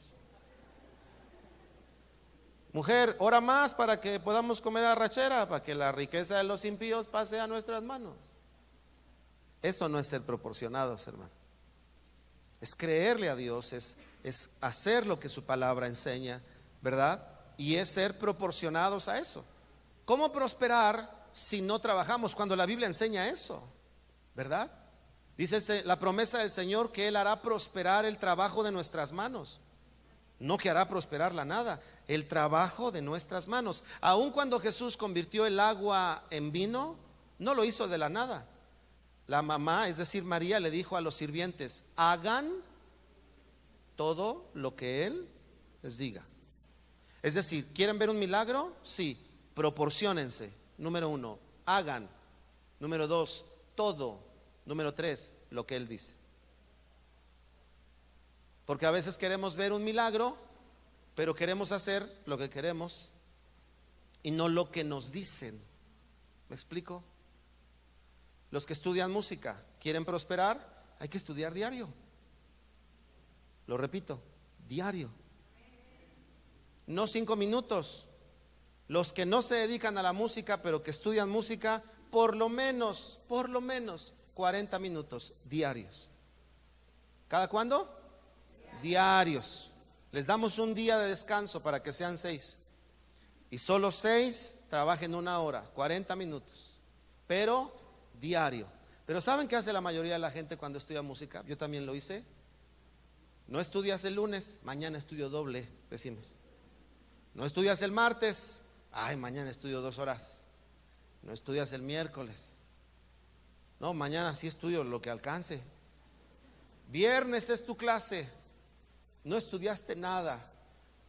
Mujer, ora más para que podamos comer arrachera, para que la riqueza de los impíos pase a nuestras manos. Eso no es ser proporcionados, hermano. Es creerle a Dios, es hacer lo que su palabra enseña, ¿verdad? Y es ser proporcionados a eso. ¿Cómo prosperar si no trabajamos? Cuando la Biblia enseña eso, ¿verdad? Dice la promesa del Señor que Él hará prosperar el trabajo de nuestras manos. No que hará prosperar la nada, el trabajo de nuestras manos. Aun cuando Jesús convirtió el agua en vino, no lo hizo de la nada. La mamá, es decir, María, le dijo a los sirvientes: hagan todo lo que Él les diga. Es decir, ¿quieren ver un milagro? Sí, proporciónense. Número 1, hagan. Número 2, todo. Número 3, lo que Él dice. Porque a veces queremos ver un milagro, pero queremos hacer lo que queremos y no lo que nos dicen. ¿Me explico? Los que estudian música, quieren prosperar, hay que estudiar diario. Lo repito, diario. No 5 minutos. Los que no se dedican a la música, pero que estudian música, por lo menos 40 minutos diarios. ¿Cada cuándo? Diarios. Les damos un día de descanso para que sean 6. Y solo 6 trabajen 1 hora, 40 minutos. Pero diario. Pero ¿saben qué hace la mayoría de la gente cuando estudia música? Yo también lo hice. No estudias el lunes, mañana estudio doble, decimos. No estudias el martes, ay, mañana estudio 2 horas. No estudias el miércoles. No, mañana sí estudio lo que alcance. Viernes es tu clase. No estudiaste nada,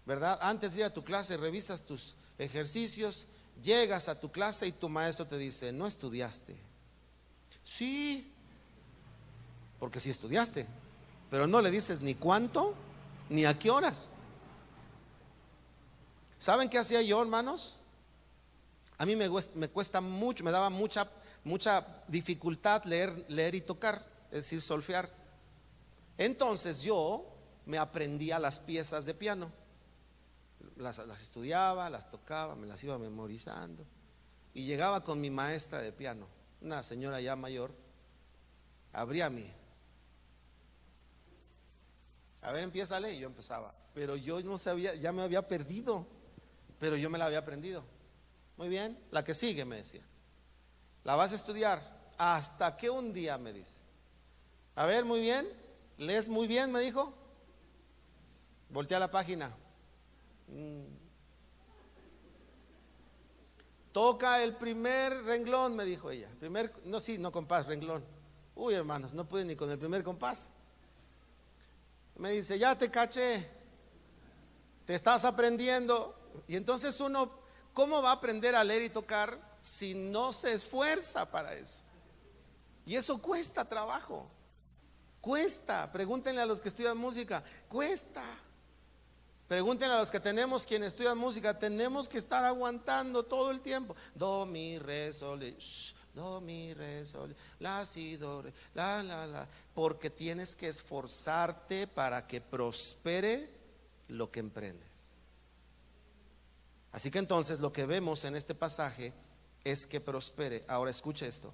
¿verdad? Antes de ir a tu clase revisas tus ejercicios, llegas a tu clase y tu maestro te dice: no estudiaste. Sí, porque sí estudiaste, pero no le dices ni cuánto ni a qué horas. ¿Saben qué hacía yo, hermanos? A mí me cuesta mucho, me daba mucha dificultad leer y tocar, es decir, solfear. Entonces yo me aprendía las piezas de piano, las estudiaba, las tocaba, me las iba memorizando, y llegaba con mi maestra de piano, una señora ya mayor, abría mí: a ver, empiézale. Y yo empezaba, pero yo no sabía, ya me había perdido, pero yo me la había aprendido. Muy bien, la que sigue, me decía, la vas a estudiar hasta que un día me dice: a ver, muy bien, lees muy bien, me dijo. Voltea la página. Toca el primer renglón, me dijo ella. No compás, renglón. Uy, hermanos, no pude ni con el primer compás. Me dice, ya te caché, te estás aprendiendo. Y entonces uno, ¿cómo va a aprender a leer y tocar si no se esfuerza para eso? Y eso cuesta trabajo, cuesta. Pregúntenle a los que estudian música, cuesta. Pregúntenle a los que tenemos, quien estudia música, tenemos que estar aguantando todo el tiempo. Do, mi, re, sol, do, mi, re, sol, la, si, do, re, la. Porque tienes que esforzarte para que prospere lo que emprendes. Así que entonces lo que vemos en este pasaje es que prospere. Ahora escuche esto.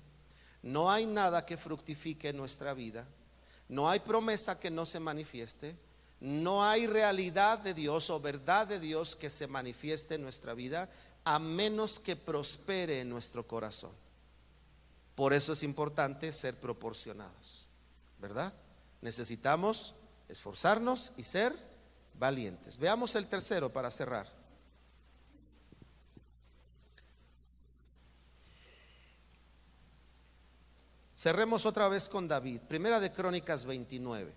No hay nada que fructifique en nuestra vida. No hay promesa que no se manifieste. No hay realidad de Dios o verdad de Dios que se manifieste en nuestra vida a menos que prospere en nuestro corazón. Por eso es importante ser proporcionados, ¿verdad? Necesitamos esforzarnos y ser valientes. Veamos el tercero para cerrar. Cerremos otra vez con David. Primera de Crónicas 29.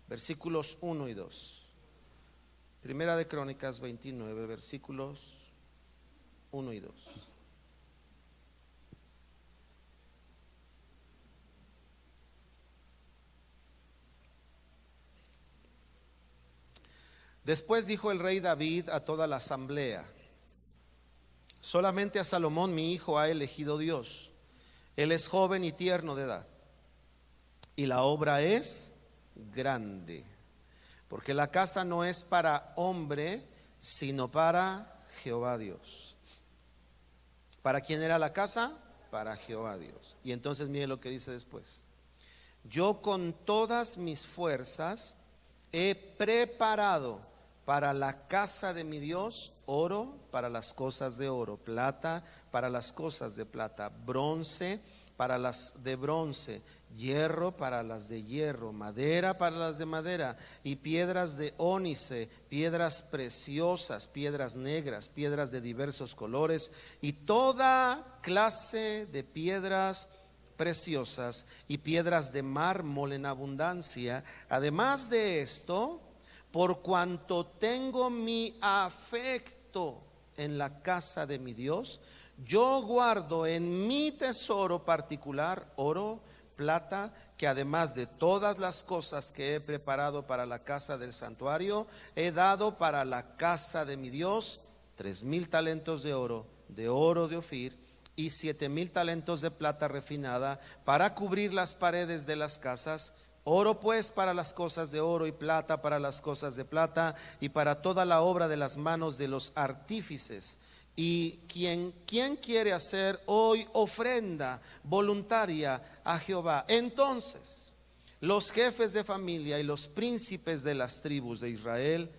Versículos 1 y 2. Primera de Crónicas 29, versículos 1 y 2. Después dijo el rey David a toda la asamblea: solamente a Salomón mi hijo ha elegido Dios. Él es joven y tierno de edad, y la obra es grande, porque la casa no es para hombre, sino para Jehová Dios. ¿Para quién era la casa? Para Jehová Dios. Y entonces mire lo que dice después: yo con todas mis fuerzas he preparado para la casa de mi Dios oro para las cosas de oro, plata para las cosas de plata, bronce para las de bronce, hierro para las de hierro, madera para las de madera, y piedras de ónice, piedras preciosas, piedras negras, piedras de diversos colores, y toda clase de piedras preciosas, y piedras de mármol en abundancia. Además de esto, por cuanto tengo mi afecto en la casa de mi Dios, yo guardo en mi tesoro particular oro, plata, que además de todas las cosas que he preparado para la casa del santuario, he dado para la casa de mi Dios 3,000 talentos de oro de Ofir, y 7,000 talentos de plata refinada, para cubrir las paredes de las casas. Oro pues para las cosas de oro, y plata para las cosas de plata, y para toda la obra de las manos de los artífices. Y ¿quién quiere hacer hoy ofrenda voluntaria a Jehová? Entonces los jefes de familia y los príncipes de las tribus de Israel,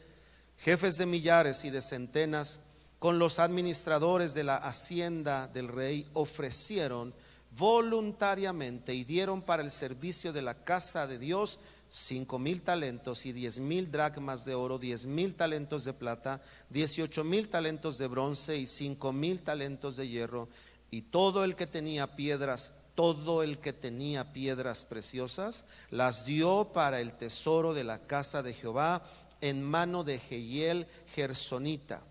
jefes de millares y de centenas, con los administradores de la hacienda del rey, ofrecieron voluntariamente y dieron para el servicio de la casa de Dios 5,000 talentos y 10,000 dracmas de oro, 10,000 talentos de plata, 18,000 talentos de bronce y 5,000 talentos de hierro. Y todo el que tenía piedras preciosas, las dio para el tesoro de la casa de Jehová en mano de Jehiel Gersonita,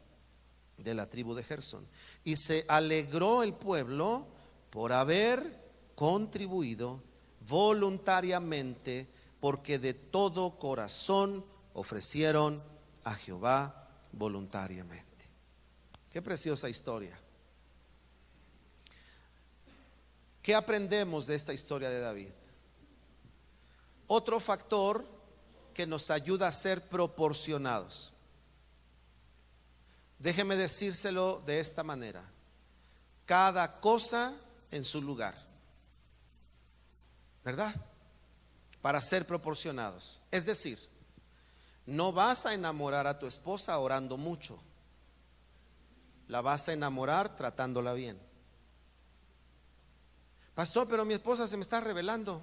de la tribu de Gersón. Y se alegró el pueblo por haber contribuido voluntariamente, porque de todo corazón ofrecieron a Jehová voluntariamente. Qué preciosa historia. ¿Qué aprendemos de esta historia de David? Otro factor que nos ayuda a ser proporcionados. Déjeme decírselo de esta manera: cada cosa en su lugar, ¿verdad? Para ser proporcionados. Es decir, no vas a enamorar a tu esposa orando mucho, la vas a enamorar tratándola bien. Pastor, pero mi esposa se me está rebelando.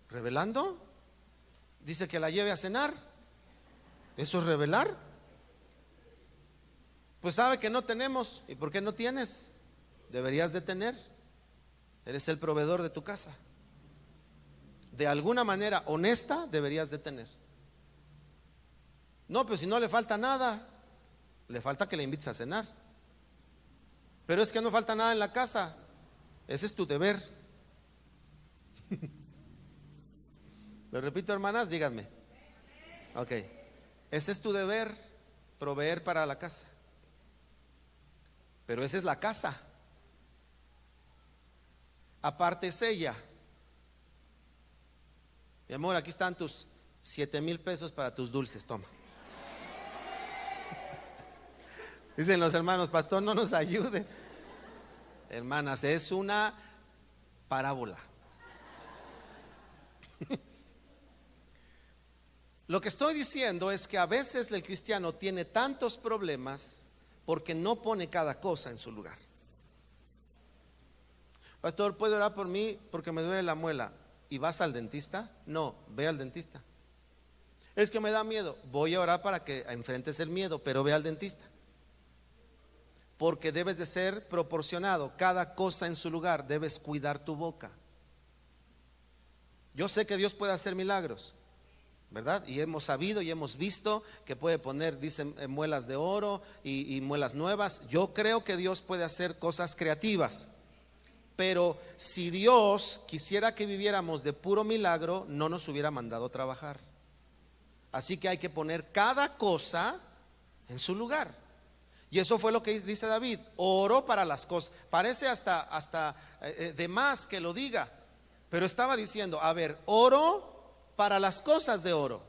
¿Rebelando? Dice que la lleve a cenar. ¿Eso es rebelar? Pues sabe que no tenemos. ¿Y por qué no tienes? deberías de tener. Eres el proveedor de tu casa. De alguna manera honesta deberías de tener. No, pero si no le falta nada, le falta que le invites a cenar. Pero es que no falta nada en la casa. Ese es tu deber. Lo repito, hermanas, díganme. Ok. Ese es tu deber, proveer para la casa. Pero esa es la casa. Aparte es ella. Mi amor, aquí están tus 7,000 pesos para tus dulces, toma. Dicen los hermanos, pastor, no nos ayude. Hermanas, es una parábola. Lo que estoy diciendo es que a veces el cristiano tiene tantos problemas porque no pone cada cosa en su lugar. Pastor, ¿puede orar por mí porque me duele la muela? ¿Y vas al dentista? No, ve al dentista. Es que me da miedo. Voy a orar para que enfrentes el miedo, pero ve al dentista. Porque debes de ser proporcionado, cada cosa en su lugar. Debes cuidar tu boca. Yo sé que Dios puede hacer milagros, ¿verdad? Y hemos sabido y hemos visto que puede poner, dicen, muelas de oro y muelas nuevas. Yo creo que Dios puede hacer cosas creativas. Pero si Dios quisiera que viviéramos de puro milagro, no nos hubiera mandado trabajar. Así que hay que poner cada cosa en su lugar. Y eso fue lo que dice David: oro para las cosas. Parece hasta de más que lo diga, pero estaba diciendo, a ver, oro para las cosas de oro.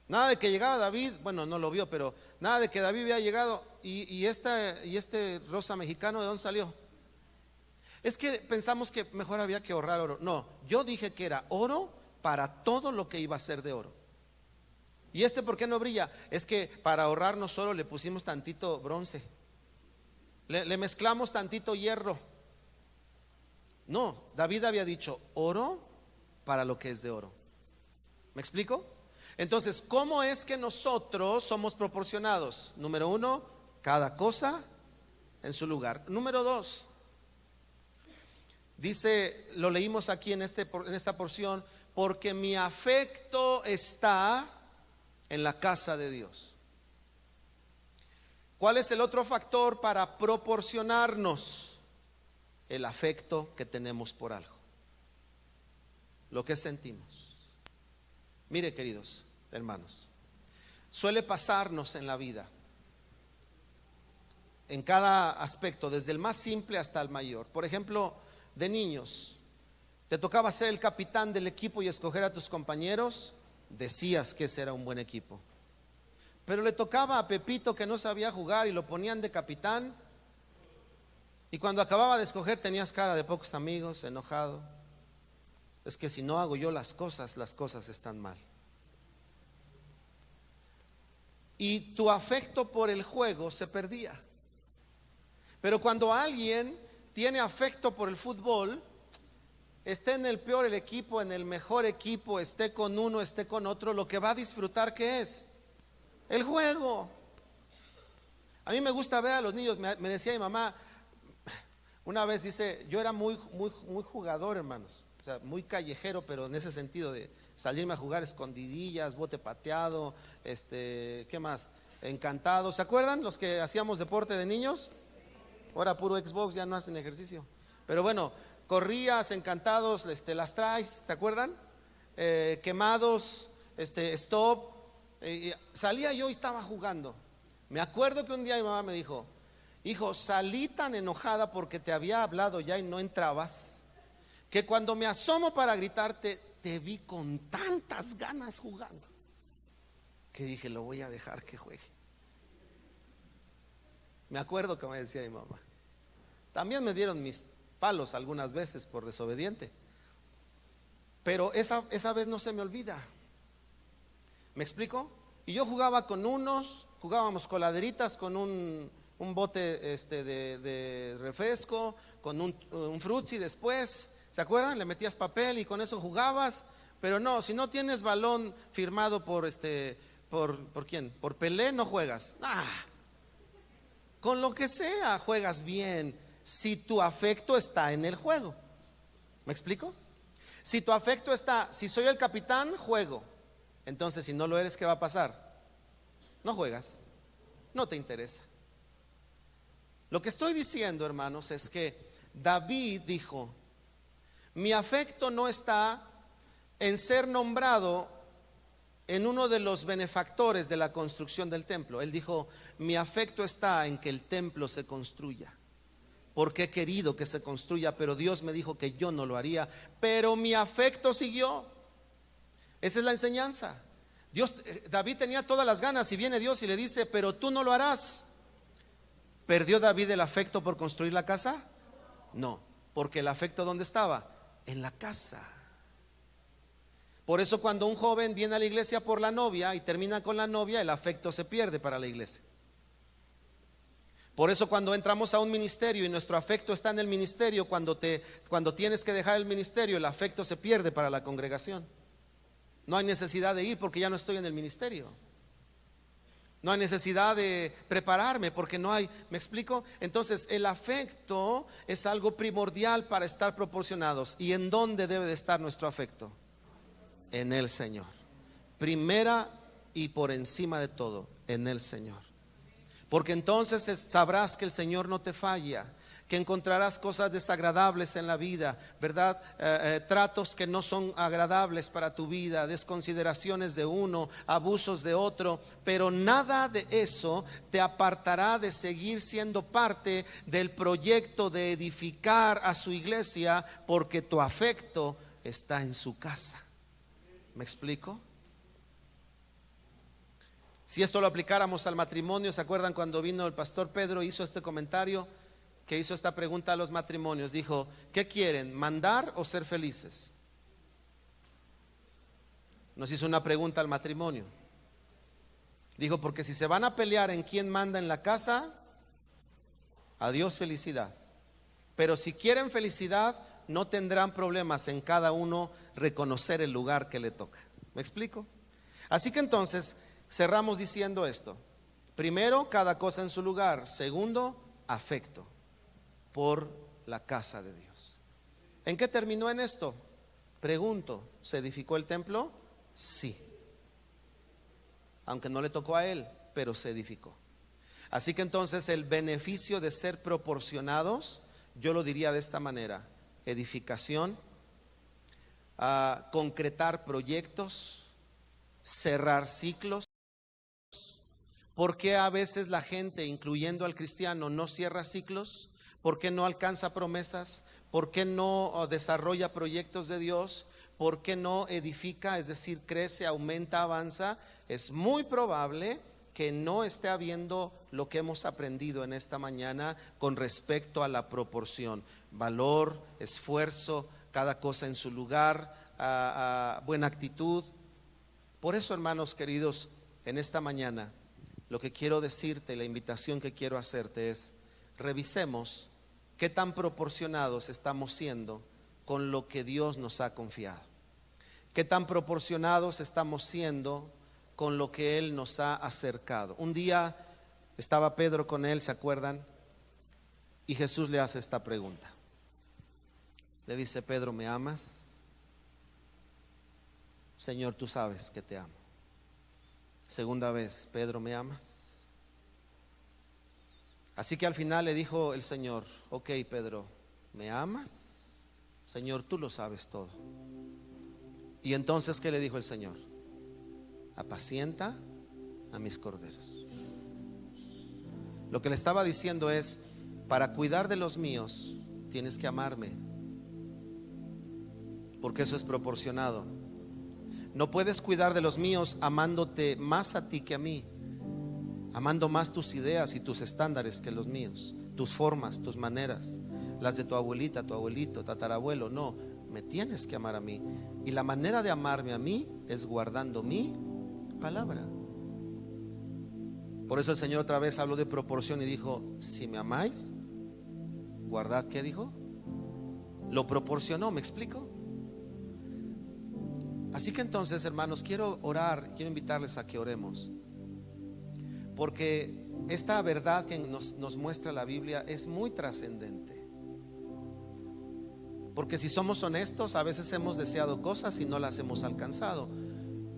Nada de que llegaba David, bueno, no lo vio, pero nada de que David había llegado y este rosa mexicano, ¿de dónde salió? Es que pensamos que mejor había que ahorrar oro. No, yo dije que era oro para todo lo que iba a ser de oro. ¿Y por qué no brilla? Es que para ahorrarnos oro le pusimos tantito bronce, le mezclamos tantito hierro. No, David había dicho oro para lo que es de oro. ¿Me explico? Entonces, ¿cómo es que nosotros somos proporcionados? Número 1, cada cosa en su lugar. Número 2, dice, lo leímos aquí en esta porción, porque mi afecto está en la casa de Dios. ¿Cuál es el otro factor para proporcionarnos? El afecto que tenemos por algo, lo que sentimos. Mire, queridos hermanos, suele pasarnos en la vida, en cada aspecto, desde el más simple hasta el mayor. Por ejemplo, de niños, te tocaba ser el capitán del equipo y escoger a tus compañeros. Decías que ese era un buen equipo, pero le tocaba a Pepito, que no sabía jugar, y lo ponían de capitán, y cuando acababa de escoger tenías cara de pocos amigos, enojado. Es que si no hago yo las cosas están mal. Y tu afecto por el juego se perdía. Pero cuando alguien tiene afecto por el fútbol, esté en el peor el equipo, en el mejor equipo, esté con uno, esté con otro, lo que va a disfrutar, ¿qué es? El juego. A mí me gusta ver a los niños. Me decía mi mamá una vez, dice, yo era muy jugador, hermanos, o sea, muy callejero, pero en ese sentido de salirme a jugar escondidillas, bote pateado, ¿qué más? Encantado. ¿Se acuerdan los que hacíamos deporte de niños? Ahora puro Xbox, ya no hacen ejercicio. Pero bueno, corrías, encantados, las traes, ¿se acuerdan? Quemados, stop. Salía yo y estaba jugando. Me acuerdo que un día mi mamá me dijo: hijo, salí tan enojada porque te había hablado ya y no entrabas, que cuando me asomo para gritarte, te vi con tantas ganas jugando, que dije, lo voy a dejar que juegue. Me acuerdo que me decía mi mamá. También me dieron mis palos algunas veces por desobediente, pero esa vez no se me olvida. ¿Me explico? Y yo jugaba con unos, jugábamos coladeritas con un bote de refresco, con un frutzi después, ¿se acuerdan? Le metías papel y con eso jugabas. Pero no, si no tienes balón firmado ¿por quién? Por Pelé, no juegas. Con lo que sea juegas bien. si tu afecto está en el juego. ¿Me explico? Si tu afecto está, si soy el capitán, juego. Entonces, si no lo eres, ¿qué va a pasar? No juegas, no te interesa. Lo que estoy diciendo, hermanos, es que David dijo: mi afecto no está en ser nombrado en uno de los benefactores de la construcción del templo. Él dijo: mi afecto está en que el templo se construya, porque he querido que se construya, pero Dios me dijo que yo no lo haría, pero mi afecto siguió. Esa es la enseñanza. David tenía todas las ganas y viene Dios y le dice: pero tú no lo harás. ¿Perdió David el afecto por construir la casa? No, porque el afecto ¿dónde estaba? En la casa. Por eso cuando un joven viene a la iglesia por la novia y termina con la novia, el afecto se pierde para la iglesia. Por eso cuando entramos a un ministerio y nuestro afecto está en el ministerio, cuando tienes que dejar el ministerio, el afecto se pierde para la congregación. No hay necesidad de ir porque ya no estoy en el ministerio. No hay necesidad de prepararme porque no hay, ¿me explico? Entonces el afecto es algo primordial para estar proporcionados. ¿Y en dónde debe de estar nuestro afecto? En el Señor. Primera y por encima de todo, en el Señor. Porque entonces sabrás que el Señor no te falla, que encontrarás cosas desagradables en la vida, ¿verdad? Tratos que no son agradables para tu vida, desconsideraciones de uno, abusos de otro, pero nada de eso te apartará de seguir siendo parte del proyecto de edificar a su iglesia, porque tu afecto está en su casa. ¿Me explico? Si esto lo aplicáramos al matrimonio, ¿se acuerdan cuando vino el pastor Pedro? Hizo este comentario, que hizo esta pregunta a los matrimonios. Dijo: ¿qué quieren? ¿Mandar o ser felices? Nos hizo una pregunta al matrimonio. Dijo: porque si se van a pelear en quién manda en la casa, adiós felicidad. Pero si quieren felicidad, no tendrán problemas en cada uno reconocer el lugar que le toca. ¿Me explico? Así que entonces cerramos diciendo esto: primero, cada cosa en su lugar. Segundo, afecto por la casa de Dios. ¿En qué terminó en esto? Pregunto, ¿se edificó el templo? Sí, aunque no le tocó a él, pero se edificó. Así que entonces el beneficio de ser proporcionados, yo lo diría de esta manera: edificación, concretar proyectos, cerrar ciclos. ¿Por qué a veces la gente, incluyendo al cristiano, no cierra ciclos? ¿Por qué no alcanza promesas? ¿Por qué no desarrolla proyectos de Dios? ¿Por qué no edifica? Es decir, crece, aumenta, avanza. Es muy probable que no esté habiendo lo que hemos aprendido en esta mañana con respecto a la proporción, valor, esfuerzo, cada cosa en su lugar, buena actitud. Por eso, hermanos queridos, en esta mañana lo que quiero decirte, la invitación que quiero hacerte es: revisemos qué tan proporcionados estamos siendo con lo que Dios nos ha confiado. Qué tan proporcionados estamos siendo con lo que Él nos ha acercado. Un día estaba Pedro con él, ¿se acuerdan? Y Jesús le hace esta pregunta. Le dice: Pedro, ¿me amas? Señor, tú sabes que te amo. Segunda vez: Pedro, ¿me amas? Así que al final le dijo el Señor: ok, Pedro, ¿me amas? Señor, tú lo sabes todo. Y entonces, ¿qué le dijo el Señor? Apacienta a mis corderos. Lo que le estaba diciendo es: para cuidar de los míos tienes que amarme, porque eso es proporcionado. No puedes cuidar de los míos amándote más a ti que a mí, amando más tus ideas y tus estándares que los míos, tus formas, tus maneras, las de tu abuelita, tu abuelito, tatarabuelo. No, me tienes que amar a mí. Y la manera de amarme a mí es guardando mi palabra. Por eso el Señor otra vez habló de proporción y dijo: si me amáis, guardad. ¿Qué dijo? Lo proporcionó. ¿Me explico? Así que entonces, hermanos, quiero orar, quiero invitarles a que oremos, porque esta verdad que nos muestra la Biblia es muy trascendente. Porque si somos honestos, a veces hemos deseado cosas y no las hemos alcanzado.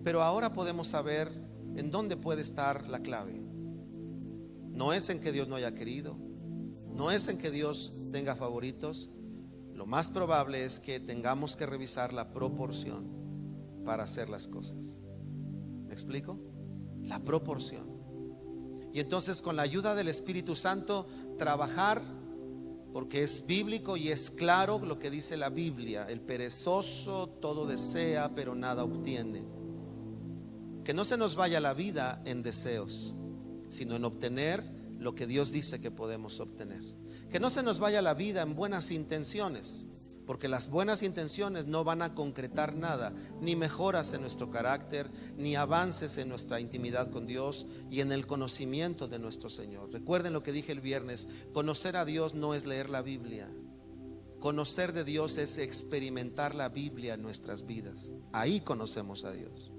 Pero ahora podemos saber en dónde puede estar la clave. No es en que Dios no haya querido, no es en que Dios tenga favoritos. Lo más probable es que tengamos que revisar la proporción para hacer las cosas. ¿Me explico? La proporción. Y entonces, con la ayuda del Espíritu Santo, trabajar, porque es bíblico y es claro lo que dice la Biblia: el perezoso todo desea, pero nada obtiene. Que no se nos vaya la vida en deseos, sino en obtener lo que Dios dice que podemos obtener. Que no se nos vaya la vida en buenas intenciones, porque las buenas intenciones no van a concretar nada, ni mejoras en nuestro carácter, ni avances en nuestra intimidad con Dios y en el conocimiento de nuestro Señor. Recuerden lo que dije el viernes: conocer a Dios no es leer la Biblia. Conocer de Dios es experimentar la Biblia en nuestras vidas. Ahí conocemos a Dios.